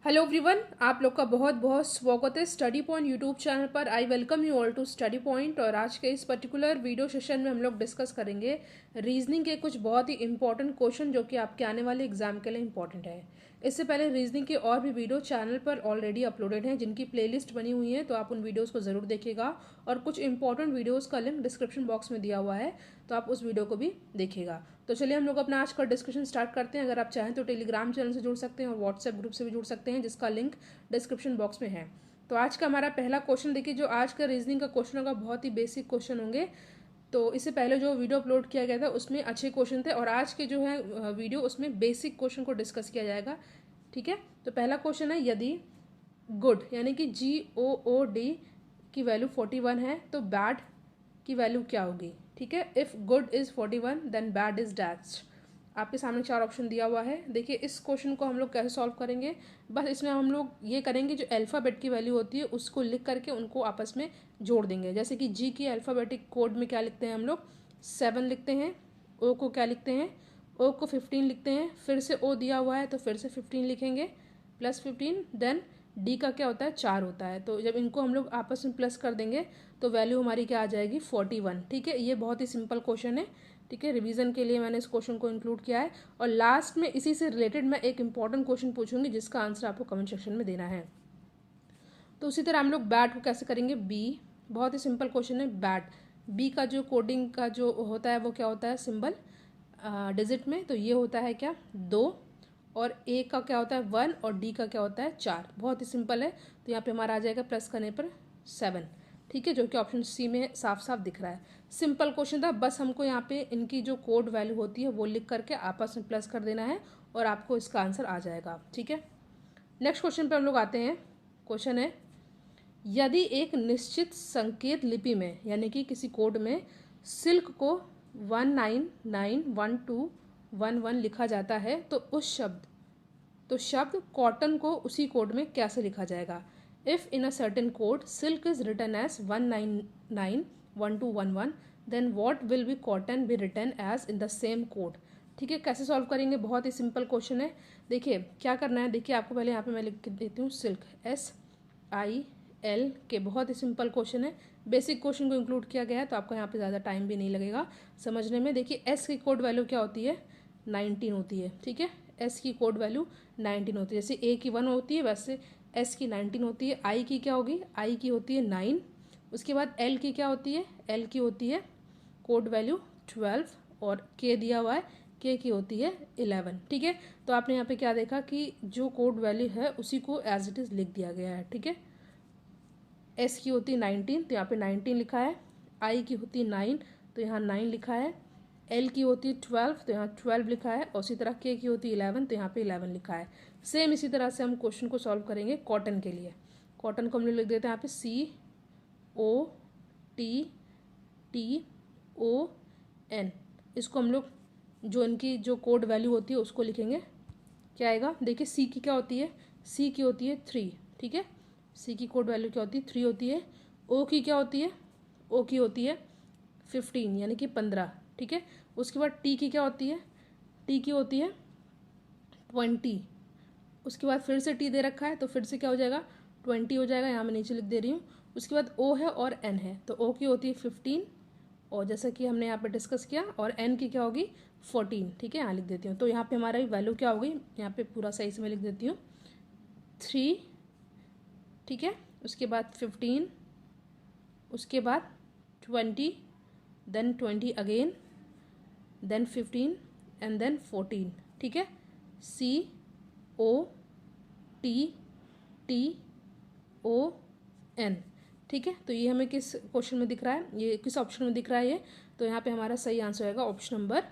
Hello everyone, आप लोग का बहुत बहुत स्वागत है स्टडी पॉइंट यूट्यूब चैनल पर। I welcome you all to study point. और आज के इस पर्टिकुलर वीडियो सेशन में हम लोग डिस्कस करेंगे रीजनिंग के कुछ बहुत ही इंपॉर्टेंट क्वेश्चन जो कि आपके आने वाले एग्जाम के लिए इंपॉर्टेंट है। इससे पहले रीजनिंग के और भी वीडियो चैनल पर ऑलरेडी अपलोडेड हैं जिनकी प्लेलिस्ट बनी हुई है, तो आप उन वीडियोज़ को ज़रूर देखिएगा। और कुछ इंपॉर्टेंट वीडियोज़ का लिंक डिस्क्रिप्शन बॉक्स में दिया हुआ है, तो आप उस वीडियो को भी देखिएगा। तो चलिए हम लोग अपना आज का डिस्कशन स्टार्ट करते हैं। अगर आप चाहें तो टेलीग्राम चैनल से जुड़ सकते हैं और व्हाट्सएप ग्रुप से भी जुड़ सकते हैं, जिसका लिंक डिस्क्रिप्शन बॉक्स में है। तो आज का हमारा पहला क्वेश्चन देखिए, जो आज का रीजनिंग का क्वेश्चन होगा बहुत ही बेसिक क्वेश्चन होंगे। तो इससे पहले जो वीडियो अपलोड किया गया था उसमें अच्छे क्वेश्चन थे, और आज के जो है वीडियो उसमें बेसिक क्वेश्चन को डिस्कस किया जाएगा। ठीक है, तो पहला क्वेश्चन है, यदि गुड यानी कि GOOD की वैल्यू 41 है तो बैड की वैल्यू क्या होगी। ठीक है, if good is 41 then bad is dash. आपके सामने चार ऑप्शन दिया हुआ है। देखिए इस क्वेश्चन को हम लोग कैसे सॉल्व करेंगे, बस इसमें हम लोग ये करेंगे, जो अल्फ़ाबेट की वैल्यू होती है उसको लिख करके उनको आपस में जोड़ देंगे। जैसे कि जी की अल्फ़ाबेटिक कोड में क्या लिखते हैं हम लोग, 7 लिखते हैं। ओ को क्या लिखते हैं, ओ को 15 लिखते हैं। फिर से ओ दिया हुआ है तो फिर से 15 लिखेंगे, प्लस 15। देन डी का क्या होता है, 4 होता है। तो जब इनको हम लोग आपस में प्लस कर देंगे तो वैल्यू हमारी क्या आ जाएगी, 41। ठीक है, ये बहुत ही सिंपल क्वेश्चन है। ठीक है, रिवीजन के लिए मैंने इस क्वेश्चन को इंक्लूड किया है। और लास्ट में इसी से रिलेटेड मैं एक इंपॉर्टेंट क्वेश्चन पूछूंगी जिसका आंसर आपको कमेंट सेक्शन में देना है। तो उसी तरह हम लोग बैट को कैसे करेंगे, बी, बहुत ही सिंपल क्वेश्चन है। बैट बी का जो कोडिंग का जो होता है वो क्या होता है, सिंबल डिजिट में, तो ये होता है क्या, 2। और ए का क्या होता है, 1। और डी का क्या होता है, 4। बहुत ही सिंपल है। तो यहाँ पे हमारा आ जाएगा प्लस करने पर 7। ठीक है, जो कि ऑप्शन सी में साफ साफ दिख रहा है। सिंपल क्वेश्चन था, बस हमको यहाँ पे इनकी जो कोड वैल्यू होती है वो लिख करके आपस में प्लस कर देना है और आपको इसका आंसर आ जाएगा। ठीक है, नेक्स्ट क्वेश्चन पे हम लोग आते हैं। क्वेश्चन है, यदि एक निश्चित संकेत लिपि में यानी कि किसी कोड में सिल्क को 1991211 लिखा जाता है तो शब्द कॉटन को उसी कोड में कैसे लिखा जाएगा। If in a certain code silk is written as 1991211 then what will be cotton be written as in the same code. ठीक है, कैसे सॉल्व करेंगे, बहुत ही सिंपल क्वेश्चन है। देखिए क्या करना है, देखिए आपको पहले यहाँ पे मैं लिख के देती हूँ, सिल्क SIL के, बहुत ही सिंपल क्वेश्चन है। बेसिक क्वेश्चन को इंक्लूड किया गया है तो आपको यहाँ पे ज़्यादा टाइम भी नहीं लगेगा समझने में। देखिए एस की कोड वैल्यू क्या होती है, 19 होती है। ठीक है, एस की कोड वैल्यू 19 होती है। जैसे ए की 1 होती है वैसे एस की 19 होती है। आई की क्या होगी, आई की होती है 9। उसके बाद एल की क्या होती है, एल की होती है कोड वैल्यू 12। और के दिया हुआ है, के की होती है 11। ठीक है, तो आपने यहाँ पे क्या देखा कि जो कोड वैल्यू है उसी को एज इट इज़ लिख दिया गया है। ठीक है, एस की होती है 19 तो यहाँ पे 19 लिखा है। आई की होती है 9 तो यहाँ 9 लिखा है। एल की होती है 12 तो यहाँ 12 लिखा है। और उसी तरह के की होती है 11 तो यहाँ पे 11 लिखा है। सेम इसी तरह से हम क्वेश्चन को सॉल्व करेंगे कॉटन के लिए। कॉटन को हम लोग लिख देते हैं यहाँ पे COTTON। इसको हम लोग जो इनकी जो कोड वैल्यू होती है उसको लिखेंगे। क्या आएगा, देखिए सी की क्या होती है, सी की होती है 3। ठीक है, सी की कोड वैल्यू क्या होती है, 3 होती है। ओ की क्या होती है, ओ की होती है 15 यानी कि 15। ठीक है, उसके बाद टी की क्या होती है, टी की होती है 20। उसके बाद फिर से टी दे रखा है तो फिर से क्या हो जाएगा, 20 हो जाएगा। यहाँ मैं नीचे लिख दे रही हूँ। उसके बाद ओ है और एन है, तो ओ की होती है 15 और जैसा कि हमने यहाँ पे डिस्कस किया, और एन की क्या होगी 14। ठीक है, यहाँ लिख देती हूँ। तो यहाँ पे हमारा वैल्यू क्या होगी, यहाँ पे पूरा सही से मैं लिख देती हूँ 3। ठीक है, उसके बाद 15, उसके बाद 20, then 20 again, then 15 and then 14। ठीक है, COTTON। ठीक है, तो ये हमें किस क्वेश्चन में दिख रहा है, ये किस ऑप्शन में दिख रहा है ये, तो यहाँ पे हमारा सही आंसर होगा ऑप्शन नंबर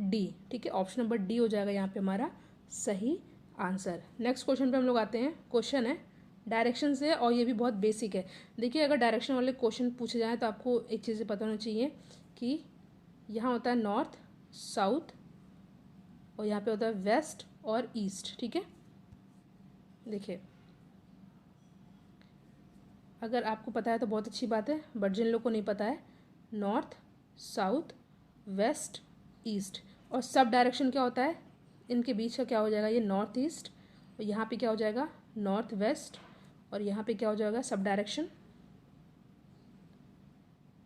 डी। ठीक है, ऑप्शन नंबर डी हो जाएगा यहाँ पे हमारा सही आंसर। नेक्स्ट क्वेश्चन पे हम लोग आते हैं। क्वेश्चन है डायरेक्शन से, और ये भी बहुत बेसिक है। देखिए अगर डायरेक्शन वाले क्वेश्चन पूछे जाएँ तो आपको एक चीज़ पता होना चाहिए कि यहाँ होता है नॉर्थ, साउथ, और यहाँ पे होता है वेस्ट और ईस्ट। ठीक है, देखिए अगर आपको पता है तो बहुत अच्छी बात है, बट जिन लोगों को नहीं पता है, नॉर्थ, साउथ, वेस्ट, ईस्ट, और सब डायरेक्शन क्या होता है, इनके बीच का क्या हो जाएगा, ये नॉर्थ ईस्ट और यहाँ पे क्या हो जाएगा नॉर्थ वेस्ट, और यहाँ पे क्या हो जाएगा सब डायरेक्शन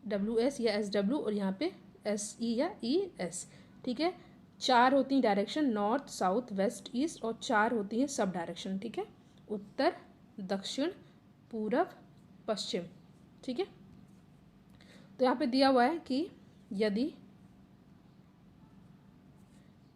WS या SW, और यहाँ पे SE या ES। ठीक है, 4 होती हैं direction, north south west east, और 4 होती हैं सब डायरेक्शन। ठीक है, उत्तर दक्षिण पूरब पश्चिम। ठीक है, तो यहाँ पे दिया हुआ है कि यदि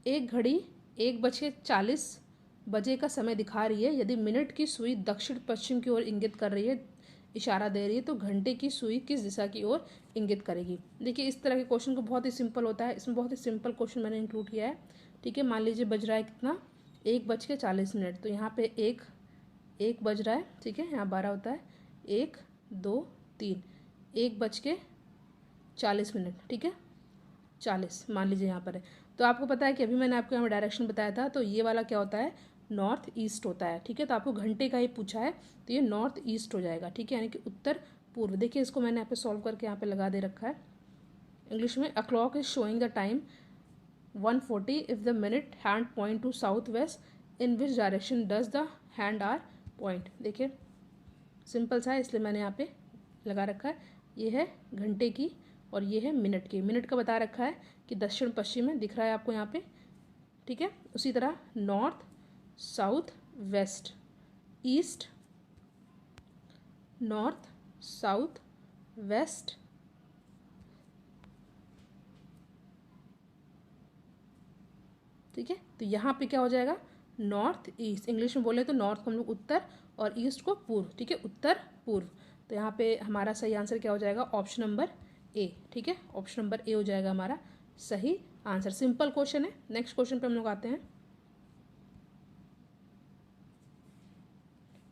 एक घड़ी 1:40 का समय दिखा रही है, यदि मिनट की सुई दक्षिण पश्चिम की ओर इंगित कर रही है, इशारा दे रही है, तो घंटे की सुई किस दिशा की ओर इंगित करेगी। देखिए इस तरह के क्वेश्चन को बहुत ही सिंपल होता है, इसमें बहुत ही सिंपल क्वेश्चन मैंने इंक्लूड किया है। ठीक है, मान लीजिए बज रहा है कितना 1:40, तो यहाँ पे एक बज रहा है। ठीक है, यहाँ 12 होता है, 1 2 3, 1:40। ठीक है, 40 मान लीजिए यहाँ पर है। तो आपको पता है कि अभी मैंने आपको यहाँ डायरेक्शन बताया था, तो ये वाला क्या होता है नॉर्थ ईस्ट होता है। ठीक है, तो आपको घंटे का ही पूछा है, तो ये नॉर्थ ईस्ट हो जाएगा। ठीक है, यानी कि उत्तर पूर्व। देखिए इसको मैंने यहाँ पे सॉल्व करके यहाँ पे लगा दे रखा है इंग्लिश में। A clock is showing the time 1:40 if the minute hand point to south west, in which direction does the hand are point. देखिए सिंपल सा है, इसलिए मैंने यहाँ पे लगा रखा है। ये है घंटे की और ये है मिनट की। मिनट का बता रखा है कि दक्षिण पश्चिम में दिख रहा है आपको यहाँ पे। ठीक है, उसी तरह north south west east, north south west ठीक है, तो यहाँ पे क्या हो जाएगा नॉर्थ ईस्ट। इंग्लिश में बोले तो नॉर्थ को हम लोग उत्तर और ईस्ट को पूर्व। ठीक है, उत्तर पूर्व। तो यहाँ पे हमारा सही आंसर क्या हो जाएगा ऑप्शन नंबर ए। ठीक है, ऑप्शन नंबर ए हो जाएगा हमारा सही आंसर। सिंपल क्वेश्चन है। नेक्स्ट क्वेश्चन पे हम लोग आते हैं।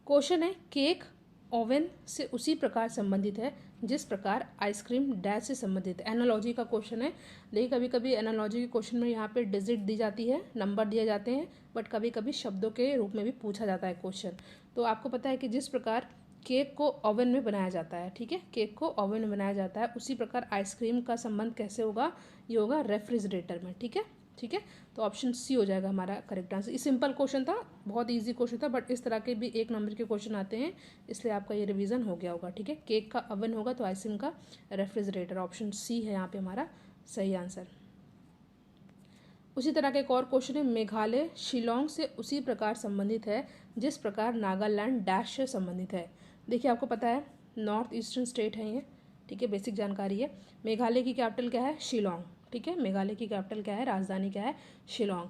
क्वेश्चन है केक ओवन से उसी प्रकार संबंधित है जिस प्रकार आइसक्रीम डैश से संबंधित है। एनालॉजी का क्वेश्चन है। देखिए कभी कभी एनालॉजी के क्वेश्चन में यहाँ पे डिजिट दी जाती है, नंबर दिए जाते हैं, बट कभी कभी शब्दों के रूप में भी पूछा जाता है क्वेश्चन। तो आपको पता है कि जिस प्रकार केक को ओवन में बनाया जाता है, ठीक है, केक को ओवन में बनाया जाता है, उसी प्रकार आइसक्रीम का संबंध कैसे होगा, ये होगा रेफ्रिजरेटर में। ठीक है, ठीक है, तो ऑप्शन सी हो जाएगा हमारा करेक्ट आंसर। ये सिंपल क्वेश्चन था, बहुत इजी क्वेश्चन था, बट इस तरह के भी 1 नंबर के क्वेश्चन आते हैं, इसलिए आपका ये रिवीजन हो गया होगा। ठीक है, केक का ओवन होगा तो आइसक्रीम का रेफ्रिजरेटर। ऑप्शन सी है यहाँ पे हमारा सही आंसर। उसी तरह का एक और क्वेश्चन है, मेघालय शिलोंग से उसी प्रकार संबंधित है जिस प्रकार नागालैंड डैश से संबंधित है। देखिए आपको पता है नॉर्थ ईस्टर्न स्टेट है ये। ठीक है, बेसिक जानकारी है। मेघालय की कैपिटल क्या है, शिलोंग। ठीक है, मेघालय की कैपिटल क्या है, राजधानी क्या है, Shillong.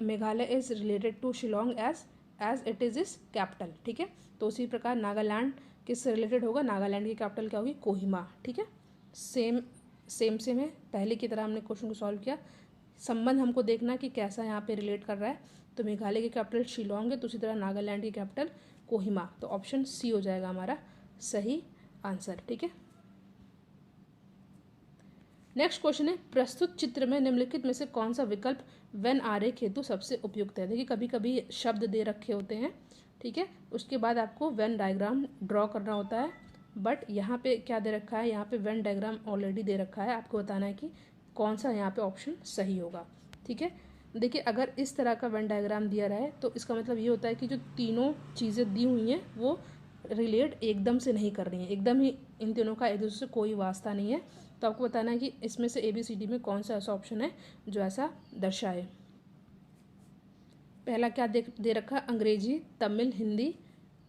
Meghalaya is related to Shillong as it is capital. ठीक है, तो उसी प्रकार नागालैंड किससे रिलेटेड होगा, नागालैंड की कैपिटल क्या होगी, कोहिमा। ठीक है, सेम है, पहले की तरह हमने क्वेश्चन को सॉल्व किया। संबंध हमको देखना कि कैसा यहाँ पे रिलेट कर रहा है। तो मेघालय की कैपिटल शिलोंग है, तो उसी तरह नागालैंड की कैपिटल कोहिमा। तो ऑप्शन सी हो जाएगा हमारा सही आंसर। ठीक है, नेक्स्ट क्वेश्चन है, प्रस्तुत चित्र में निम्नलिखित में से कौन सा विकल्प वेन आरेख हेतु सबसे उपयुक्त है। देखिए कभी कभी शब्द दे रखे होते हैं, ठीक है, उसके बाद आपको वेन डायग्राम ड्रॉ करना होता है, बट यहाँ पे क्या दे रखा है, यहाँ पे वेन डायग्राम ऑलरेडी दे रखा है। आपको बताना है कि कौन सा यहाँ पे ऑप्शन सही होगा। ठीक है, देखिए अगर इस तरह का वेन डायग्राम दिया रहा है तो इसका मतलब ये होता है कि जो तीनों चीज़ें दी हुई हैं वो रिलेट एकदम से नहीं कर रही हैं, एकदम ही इन तीनों का एक दूसरे से कोई वास्ता नहीं है। तो आपको बताना है कि इसमें से ABCD में कौन सा ऐसा ऑप्शन है जो ऐसा दर्शाए। पहला क्या दे रखा है, अंग्रेजी तमिल हिंदी,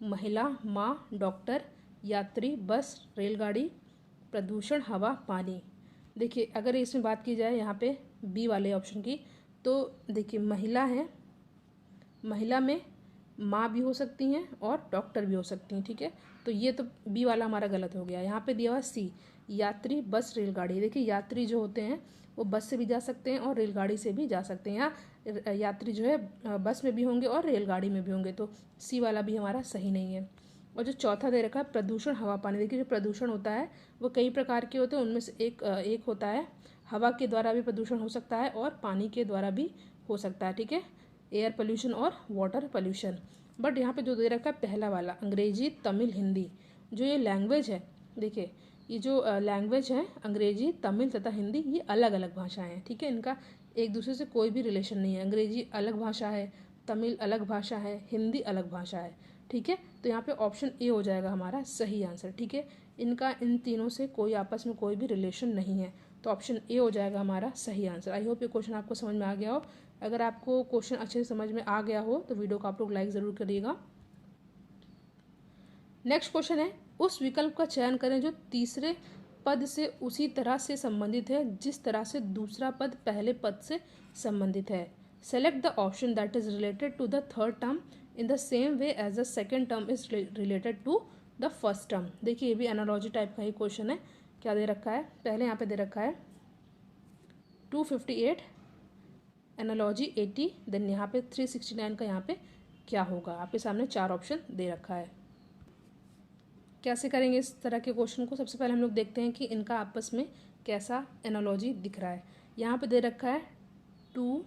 महिला माँ डॉक्टर, यात्री बस रेलगाड़ी, प्रदूषण हवा पानी। देखिए अगर इसमें बात की जाए यहाँ पे बी वाले ऑप्शन की, तो देखिए महिला है, महिला में माँ भी हो सकती हैं और डॉक्टर भी हो सकती हैं। ठीक है, तो ये तो बी वाला हमारा गलत हो गया। यहाँ पे दिया हुआ सी, यात्री बस रेलगाड़ी। देखिए यात्री जो होते हैं वो बस से भी जा सकते हैं और रेलगाड़ी से भी जा सकते हैं। यहाँ यात्री जो है बस में भी होंगे और रेलगाड़ी में भी होंगे, तो सी वाला भी हमारा सही नहीं है। और जो चौथा दे रखा है प्रदूषण हवा पानी, देखिए जो प्रदूषण होता है वो कई प्रकार के होते हैं, उनमें से एक होता है हवा के द्वारा भी प्रदूषण हो सकता है और पानी के द्वारा भी हो सकता है। ठीक है, एयर पोल्यूशन और वाटर पोल्यूशन। बट यहाँ पे जो दे रखा है पहला वाला अंग्रेजी तमिल हिंदी, जो ये लैंग्वेज है, देखिए ये जो लैंग्वेज है अंग्रेजी तमिल तथा हिंदी, ये अलग अलग भाषाएं हैं। ठीक है, इनका एक दूसरे से कोई भी रिलेशन नहीं है। अंग्रेजी अलग भाषा है, तमिल अलग भाषा है, हिंदी अलग भाषा है। ठीक है, तो यहाँ पे ऑप्शन ए हो जाएगा हमारा सही आंसर। ठीक है, इनका इन तीनों से कोई आपस में कोई भी रिलेशन नहीं है, तो ऑप्शन ए हो जाएगा हमारा सही आंसर। आई होप ये क्वेश्चन आपको समझ में आ गया हो। अगर आपको क्वेश्चन अच्छे से समझ में आ गया हो तो वीडियो को आप लोग लाइक ज़रूर करिएगा। नेक्स्ट क्वेश्चन है, उस विकल्प का चयन करें जो तीसरे पद से उसी तरह से संबंधित है जिस तरह से दूसरा पद पहले पद से संबंधित है। Select the option that is related to the third term in the same way as the second term is related to the first term. देखिए ये भी एनालॉजी टाइप का ही क्वेश्चन है। क्या दे रखा है, पहले यहाँ पे दे रखा है 258 एनालॉजी 80, देन यहाँ पे 369 का यहाँ पे क्या होगा। आपके सामने 4 ऑप्शन दे रखा है। कैसे करेंगे इस तरह के क्वेश्चन को, सबसे पहले हम लोग देखते हैं कि इनका आपस में कैसा एनालॉजी दिख रहा है। यहाँ पे दे रखा है 2,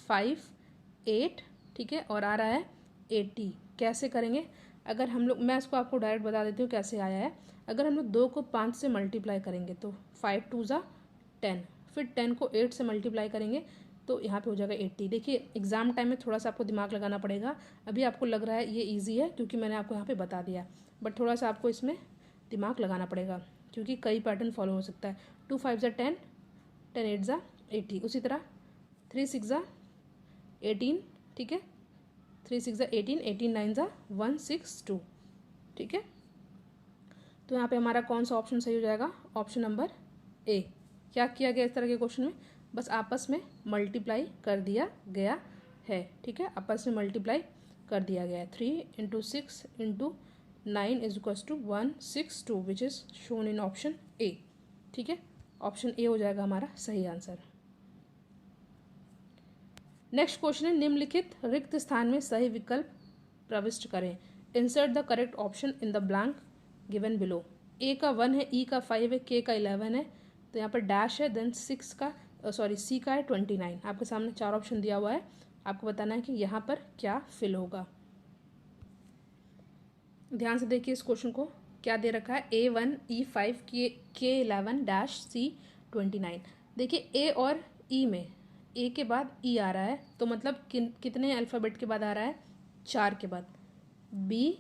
5, 8, ठीक है, और आ रहा है 80। कैसे करेंगे, अगर हम लोग, मैं इसको आपको डायरेक्ट बता देती हूँ कैसे आया है। अगर हम लोग 2 को 5 से मल्टीप्लाई करेंगे तो 5 2 ज़ा 10, फिर 10 को 8 से मल्टीप्लाई करेंगे तो यहाँ पे हो जाएगा 80। देखिए एग्जाम टाइम में थोड़ा सा आपको दिमाग लगाना पड़ेगा। अभी आपको लग रहा है ये इजी है क्योंकि मैंने आपको यहाँ पे बता दिया, बट थोड़ा सा आपको इसमें दिमाग लगाना पड़ेगा क्योंकि कई पैटर्न फॉलो हो सकता है। 2 5 ज़ा 10, 10 8 ज़ा 80, उसी तरह 3 6 ज़ा 18, ठीक है, 3 6 ज़ा 18, 18 9 ज़ा 162, ठीक है। तो यहाँ पे हमारा कौन सा ऑप्शन सही हो जाएगा, ऑप्शन नंबर ए। क्या किया गया इस तरह के क्वेश्चन में, बस आपस में मल्टीप्लाई कर दिया गया है। ठीक है, आपस में मल्टीप्लाई कर दिया गया है। 3 × 6 × 9 is equal to 162 which is shown in option A. ठीक है, ऑप्शन ए हो जाएगा हमारा सही आंसर। नेक्स्ट क्वेश्चन है, निम्नलिखित रिक्त स्थान में सही विकल्प प्रविष्ट करें। Insert the correct option in the blank given below. A का 1 है, ई का 5 है, के का 11 है, तो यहाँ पर डैश है, देन 6 का सी का है 29। आपके सामने 4 ऑप्शन दिया हुआ है, आपको बताना है कि यहाँ पर क्या फिल होगा। ध्यान से देखिए इस क्वेश्चन को, क्या दे रखा है, A1 E5 के 11 डैश C 29। देखिए ए और ई में ए के बाद ई आ रहा है, तो मतलब कितने अल्फ़ाबेट के बाद आ रहा है, 4 के बाद। B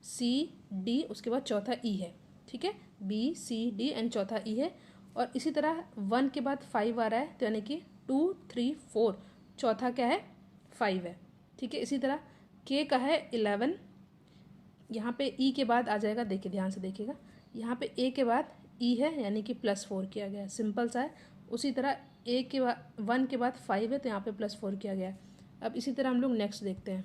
C D, उसके बाद चौथा ई है। ठीक है, B C D एंड चौथा ई है। और इसी तरह 1 के बाद 5 आ रहा है, तो यानी कि 2 3 4, चौथा क्या है, 5 है। ठीक है, इसी तरह के का है 11, यहाँ पे ई के बाद आ जाएगा, देखिए ध्यान से देखिएगा, यहाँ पे ए के बाद ई है यानी कि +4 किया गया है, सिंपल सा है। उसी तरह ए के बाद 1 के बाद 5 है तो यहाँ पे +4 किया गया है। अब इसी तरह हम लोग नेक्स्ट देखते हैं,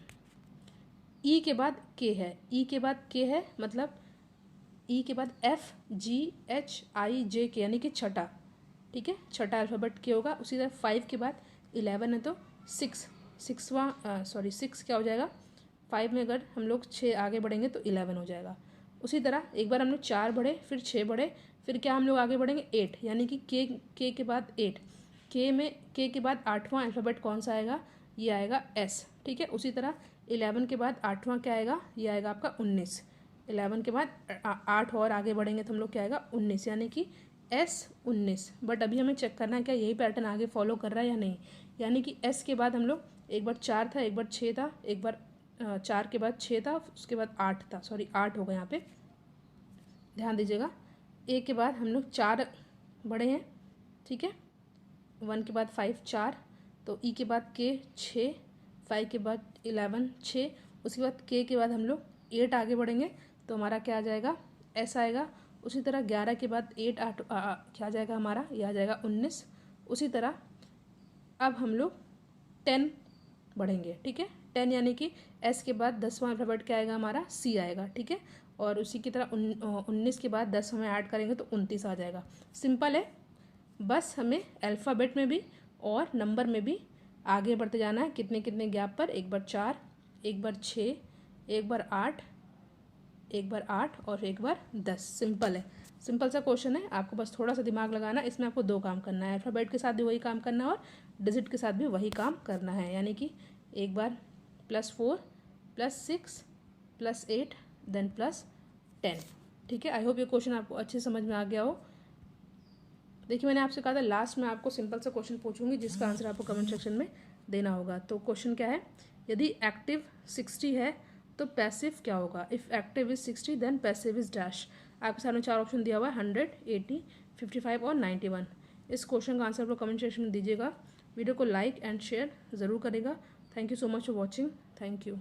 ई के बाद के है, ई के बाद के है, मतलब ई के बाद FGHIJK यानी कि छठा। ठीक है, छठा अल्फ़ाबेट के होगा। उसी तरह 5 के बाद 11 है तो 6 क्या हो जाएगा, 5 में अगर हम लोग 6 आगे बढ़ेंगे तो 11 हो जाएगा। उसी तरह एक बार हम लोग 4 बढ़े, फिर 6 बढ़े, फिर क्या हम लोग आगे बढ़ेंगे 8, यानी कि के के बाद 8। के के बाद 8वां अल्फ़ाबेट कौन सा आएगा, ये आएगा S। ठीक है, उसी तरह 11 के बाद 8वां क्या आएगा, ये आएगा आपका 19। 11 के बाद 8 और आगे बढ़ेंगे तो हम लोग क्या आएगा 19, यानी कि S19। बट अभी हमें चेक करना है क्या यही पैटर्न आगे फॉलो कर रहा है या नहीं। यानी कि S के बाद हम लोग एक बार 4 था, एक बार 6 था, एक बार 4 के बाद 6 था, उसके बाद 8 था, 8 होगा यहाँ पे, ध्यान दीजिएगा। ए के बाद हम लोग 4 बढ़े हैं, ठीक है, 1 के बाद 5 4, तो ई के बाद के 6, 5 के बाद 11 6, उसके बाद के बाद हम लोग 8 आगे बढ़ेंगे तो हमारा क्या आ जाएगा, S आएगा। उसी तरह 11 के बाद 8 8 क्या आ जाएगा हमारा, यह आ जाएगा 19। उसी तरह अब हम लोग 10 बढ़ेंगे। ठीक है, 10 यानी कि S के बाद 10वां अल्फ़ाबेट क्या आएगा हमारा, C आएगा। ठीक है, और उसी की तरह 19 के बाद 10 में ऐड करेंगे तो 29 आ जाएगा। सिंपल है, बस हमें अल्फ़ाबेट में भी और नंबर में भी आगे बढ़ते जाना है। कितने कितने गैप पर, एक बार 4, एक बार 6, एक बार 8, एक बार 8 और एक बार 10। सिंपल है, सिंपल सा क्वेश्चन है, आपको बस थोड़ा सा दिमाग लगाना है। इसमें आपको 2 काम करना है, अल्फ़ाबेट के साथ भी वही काम करना है और डिजिट के साथ भी वही काम करना है। यानी कि एक बार +4 +6 +8 देन +10। ठीक है, आई होप ये क्वेश्चन आपको अच्छे समझ में आ गया हो। देखिए मैंने आपसे कहा था लास्ट में आपको सिंपल सा क्वेश्चन पूछूंगी जिसका आंसर आपको कमेंट सेक्शन में देना होगा। तो क्वेश्चन क्या है, यदि एक्टिव 60 है तो पैसिव क्या होगा? If active is 60 then passive is dash. आपके सामने 4 ऑप्शन दिया हुआ है, 100, 80, 55 और 91। इस क्वेश्चन का आंसर आप लोग कमेंट सेक्शन में दीजिएगा। वीडियो को लाइक एंड शेयर ज़रूर करेगा। Thank you so much for watching. Thank you.